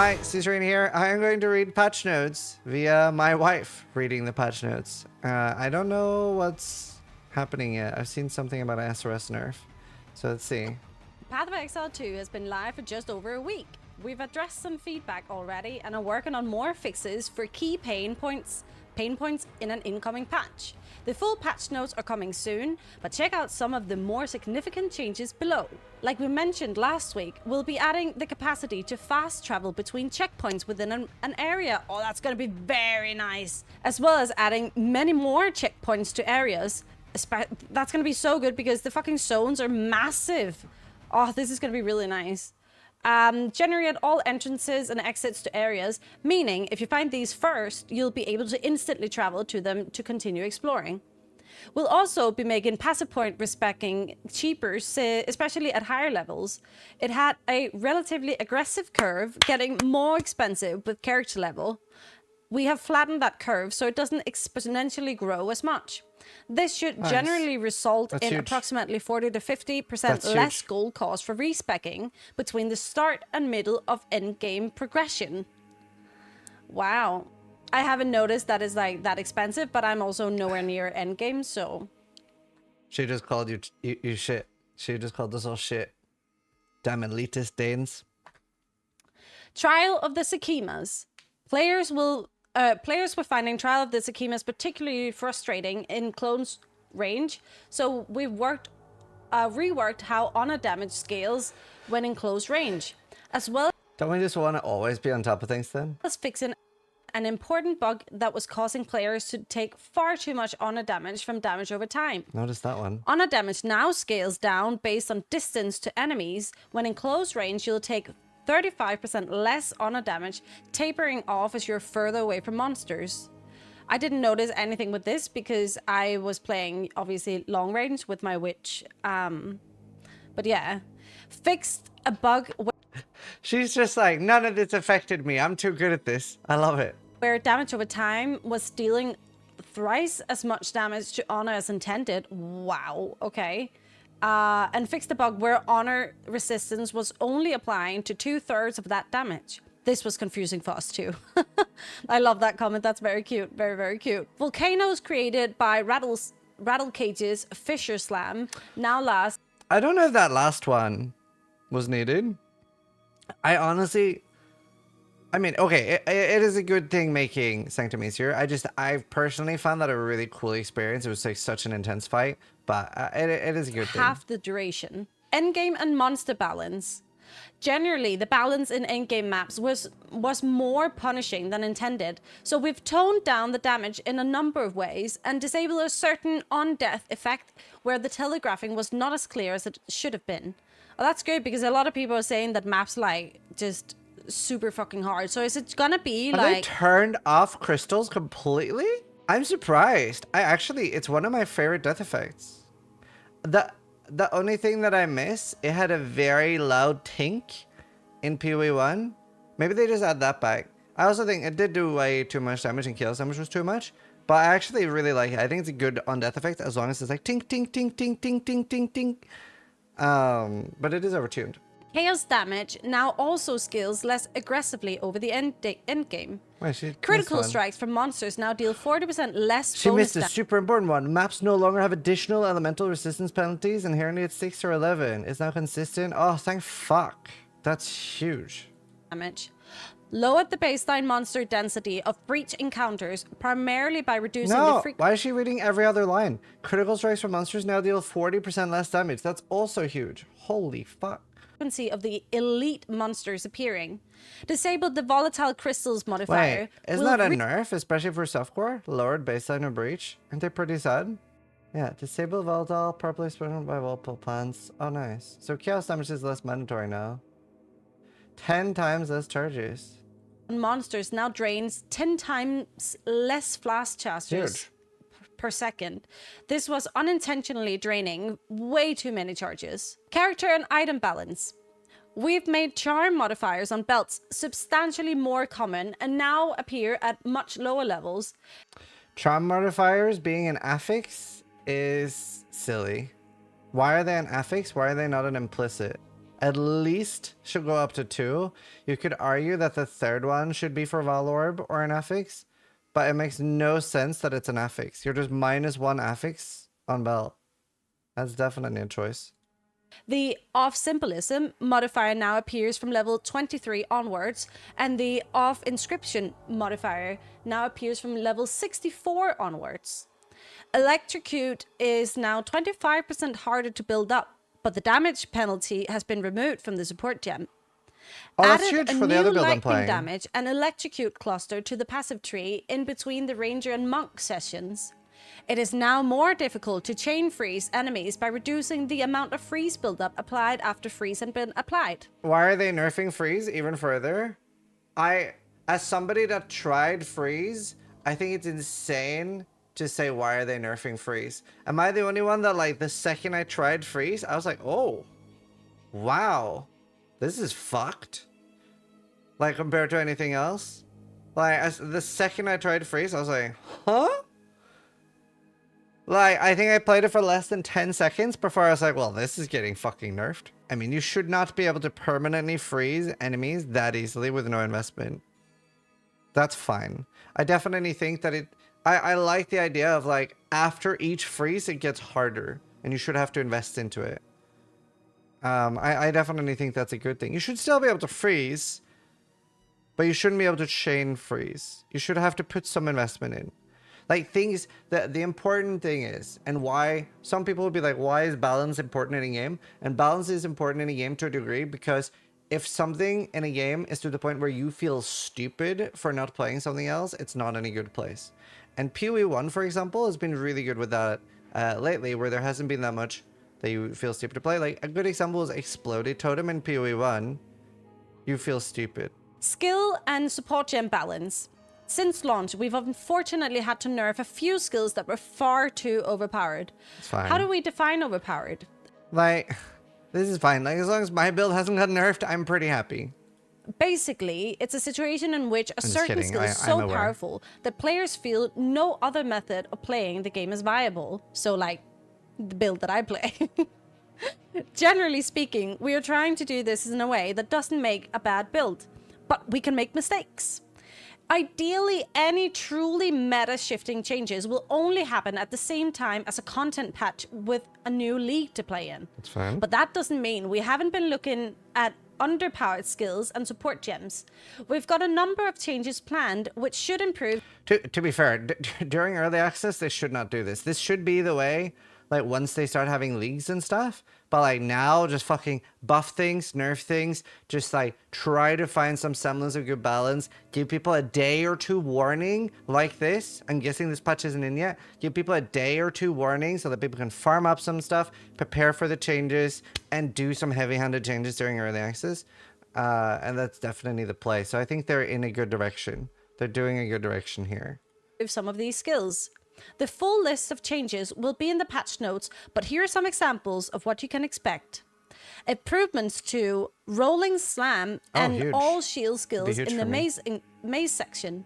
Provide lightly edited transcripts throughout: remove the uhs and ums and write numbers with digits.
Hi, Zizaran here. I am going to read patch notes via my wife reading the patch notes. I don't know what's happening yet. I've seen something about SRS nerf. So let's see. Path of Exile 2 has been live for just over a week. We've addressed some feedback already and are working on more fixes for key pain points in an incoming patch. The full patch notes are coming soon, but check out some of the more significant changes below. Like we mentioned last week, we'll be adding the capacity to fast travel between checkpoints within an area. Oh, that's going to be very nice. As well as adding many more checkpoints to areas. That's going to be so good because the fucking zones are massive. Oh, this is going to be really nice. Generate all entrances and exits to areas, meaning if you find these first, you'll be able to instantly travel to them to continue exploring. We'll also be making passive point respecking cheaper, especially at higher levels. It had a relatively aggressive curve, getting more expensive with character level. We have flattened that curve so it doesn't exponentially grow as much. This should generally result in approximately 40 to 50% less gold cost for respecking between the start and middle of endgame progression. Wow. I haven't noticed that it's like that expensive, but I'm also nowhere near endgame, so... She just called you shit. She just called us all shit. Damn elitist Danes. Trial of the Sakimas. Players were finding Trial of the Sakimas particularly frustrating in close range, so we've reworked how honor damage scales when in close range, as well Don't we just want to always be on top of things then? as fixing an important bug that was causing players to take far too much honor damage from damage over time. Notice that one. Honor damage now scales down based on distance to enemies. When in close range, you'll take 35% less honor damage, tapering off as you're further away from monsters. I didn't notice anything with this because I was playing, obviously, long range with my witch. But yeah, fixed a bug She's just like, none of this affected me. I'm too good at this. I love it. where damage over time was dealing thrice as much damage to honor as intended. Wow, okay. And fixed the bug where honor resistance was only applying to 2/3 of that damage. This was confusing for us too. I love that comment. That's very cute. Very, very cute. Volcanoes created by Rattle Cage's Fissure Slam now last. I don't know if that last one was needed. I mean, okay, it is a good thing making Sanctum easier. I personally found that a really cool experience. It was like such an intense fight, but it is a good thing. Half the duration. Endgame and monster balance. Generally, the balance in endgame maps was more punishing than intended, so we've toned down the damage in a number of ways and disabled a certain on-death effect where the telegraphing was not as clear as it should have been. Well, that's good because a lot of people are saying that maps like just super fucking hard. So is it gonna be Have like they turned off crystals completely? I'm surprised. It's one of my favorite death effects. The only thing that I miss, it had a very loud tink in PoE 1. Maybe they just add that back. I also think it did do way too much damage and kills damage was too much. But I actually really like it. I think it's a good on-death effect as long as it's like tink, tink, tink, tink, tink, tink, tink, tink. But it is overtuned. chaos damage now also scales less aggressively over the end game. Wait, Critical strikes from monsters now deal 40% less She bonus missed a super important one. Maps no longer have additional elemental resistance penalties inherently at 6 or 11. It's now consistent. Oh, thank fuck. That's huge. damage. Lowered the baseline monster density of breach encounters primarily by reducing the frequency. Why is she reading every other line? Critical strikes from monsters now deal 40% less damage. That's also huge. Holy fuck. Of the elite monsters appearing. Disabled the volatile crystals modifier. Wait, isn't that a nerf, especially for softcore? Lowered baseline of breach? Aren't they pretty sad? Yeah, disable volatile, properly spoken by multiple plants. Oh, nice. So chaos damage is less mandatory now. 10 times less charges. Monsters now drains 10 times less flask charges per second. This was unintentionally draining way too many charges. Character and item balance. We've made charm modifiers on belts substantially more common and now appear at much lower levels. Charm modifiers being an affix is silly. Why are they an affix? Why are they not an implicit? at least should go up to 2. You could argue that the third one should be for Valorb or an affix, but it makes no sense that it's an affix. You're just -1 affix on belt. That's definitely a choice. The off symbolism modifier now appears from level 23 onwards, and the off inscription modifier now appears from level 64 onwards. Electrocute is now 25% harder to build up, but the damage penalty has been removed from the support gem. Oh, that's Added huge a for the new other build I'm lightning playing. damage and electrocute cluster to the passive tree in between the ranger and monk sessions. It is now more difficult to chain freeze enemies by reducing the amount of freeze buildup applied after freeze had been applied. Why are they nerfing freeze even further? As somebody that tried freeze, I think it's insane to say, why are they nerfing freeze? Am I the only one that, like, the second I tried freeze, I was like, oh, wow, this is fucked. Like, compared to anything else. Like, the second I tried freeze, I was like, huh? Like, I think I played it for less than 10 seconds before I was like, well, this is getting fucking nerfed. I mean, you should not be able to permanently freeze enemies that easily with no investment. That's fine. I definitely think that I like the idea of, like, after each freeze, it gets harder and you should have to invest into it. I definitely think that's a good thing. You should still be able to freeze, but you shouldn't be able to chain freeze. You should have to put some investment in. Like, things that the important thing is, and why some people will be like, why is balance important in a game? And balance is important in a game to a degree because if something in a game is to the point where you feel stupid for not playing something else, it's not in a good place. And PoE 1, for example, has been really good with that lately, where there hasn't been that much that you feel stupid to play. Like, a good example is Exploded Totem in PoE 1. You feel stupid. Skill and support gem balance. Since launch, we've unfortunately had to nerf a few skills that were far too overpowered. It's fine. How do we define overpowered? Like, this is fine. Like, as long as my build hasn't gotten nerfed, I'm pretty happy. Basically, it's a situation in which a certain kidding. skill is I'm so aware. powerful that players feel no other method of playing the game is viable. So, like, the build that I play. Generally speaking, we are trying to do this in a way that doesn't make a bad build, but we can make mistakes. Ideally, any truly meta-shifting changes will only happen at the same time as a content patch with a new league to play in. That's fine. But that doesn't mean we haven't been looking at underpowered skills and support gems. We've got a number of changes planned which should improve. To be fair, during early access, they should not do this. This should be the way, like, once they start having leagues and stuff. But, like, now, just fucking buff things, nerf things, just, like, try to find some semblance of good balance. Give people a day or two warning like this. I'm guessing this patch isn't in yet. Give people a day or two warning so that people can farm up some stuff, prepare for the changes, and do some heavy-handed changes during early access. And that's definitely the play. So I think they're in a good direction. They're doing a good direction here. Some of these skills. The full list of changes will be in the patch notes, but here are some examples of what you can expect. Improvements to rolling slam and huge. all shield skills huge in the for me. maze section.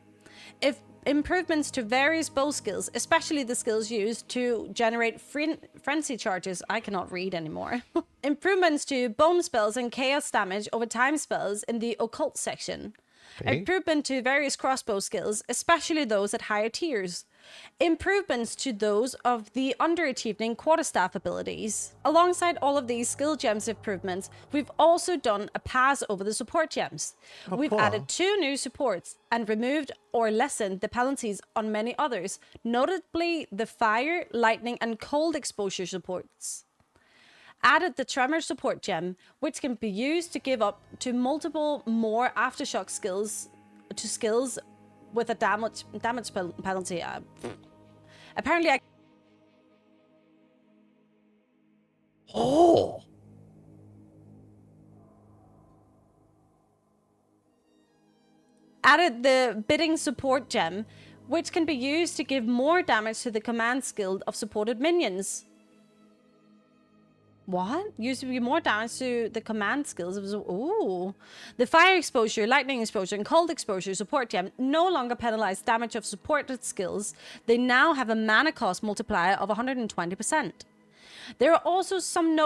Improvements to various bow skills, especially the skills used to generate frenzy charges. I cannot read anymore. Improvements to bone spells and chaos damage over time spells in the occult section. Okay. Improvement to various crossbow skills, especially those at higher tiers. Improvements to those of the underachieving quarterstaff abilities. Alongside all of these skill gems improvements, we've also done a pass over the support gems. We've cool. added 2 new supports and removed or lessened the penalties on many others, notably the fire, lightning, and cold exposure supports. Added the tremor support gem, which can be used to give up to multiple more aftershock skills to skills with a damage penalty. Apparently, Oh! added the bidding support gem, which can be used to give more damage to the command skill of supported minions. What? Used to be more damage to the command skills. It was, ooh. The fire exposure, lightning exposure, and cold exposure support gem no longer penalize damage of supported skills. They now have a mana cost multiplier of 120%. There are also some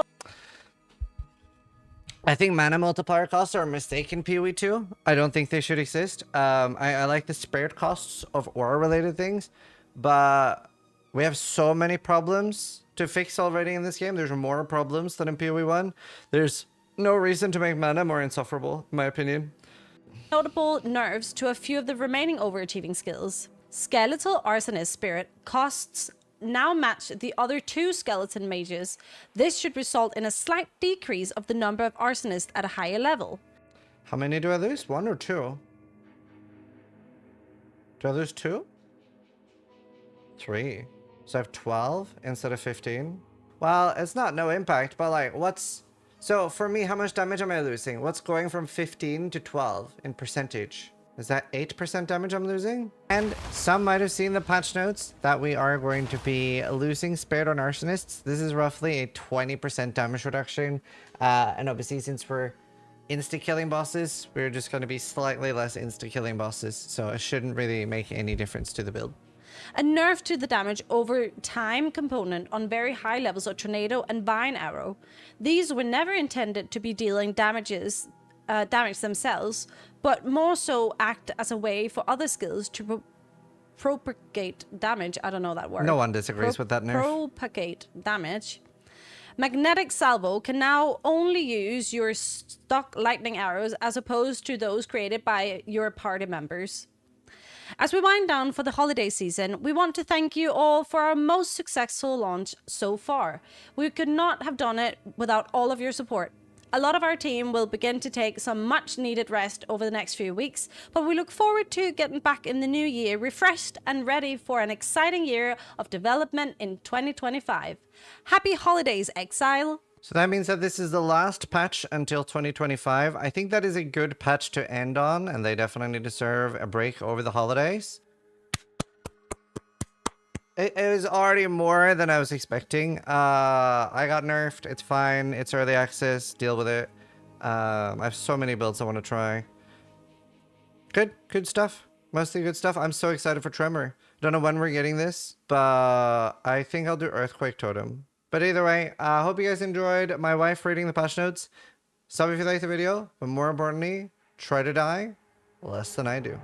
I think mana multiplier costs are a mistake in PoE 2. I don't think they should exist. I like the spirit costs of aura related things, but we have so many problems to fix already in this game. There's more problems than in PoE 1. There's no reason to make mana more insufferable, in my opinion. Notable nerfs to a few of the remaining overachieving skills. Skeletal Arsonist Spirit costs now match the other 2 skeleton mages. This should result in a slight decrease of the number of arsonists at a higher level. How many do I lose? 1 or 2? Do I lose 2? 3. So I have 12 instead of 15. Well, it's not no impact, but like, what's... So for me, how much damage am I losing? What's going from 15 to 12 in percentage? Is that 8% damage I'm losing? And some might have seen the patch notes that we are going to be losing Spirit on Arsonists. This is roughly a 20% damage reduction. And obviously, since we're insta-killing bosses, we're just going to be slightly less insta-killing bosses. So it shouldn't really make any difference to the build. A nerf to the damage over time component on very high levels of Tornado and Vine Arrow. These were never intended to be dealing damage themselves, but more so act as a way for other skills to propagate damage. I don't know that word. No one disagrees with that nerf. Propagate damage. Magnetic Salvo can now only use your stock lightning arrows as opposed to those created by your party members. As we wind down for the holiday season, we want to thank you all for our most successful launch so far. We could not have done it without all of your support. A lot of our team will begin to take some much needed rest over the next few weeks, but we look forward to getting back in the new year refreshed and ready for an exciting year of development in 2025. Happy holidays, Exile! So that means that this is the last patch until 2025. I think that is a good patch to end on, and they definitely deserve a break over the holidays. It was already more than I was expecting. I got nerfed. It's fine. It's early access. Deal with it. I have so many builds I want to try. Good stuff. Mostly good stuff. I'm so excited for Tremor. Don't know when we're getting this, but I think I'll do Earthquake Totem. But either way, I hope you guys enjoyed my wife reading the patch notes. Sub if you liked the video, but more importantly, try to die less than I do.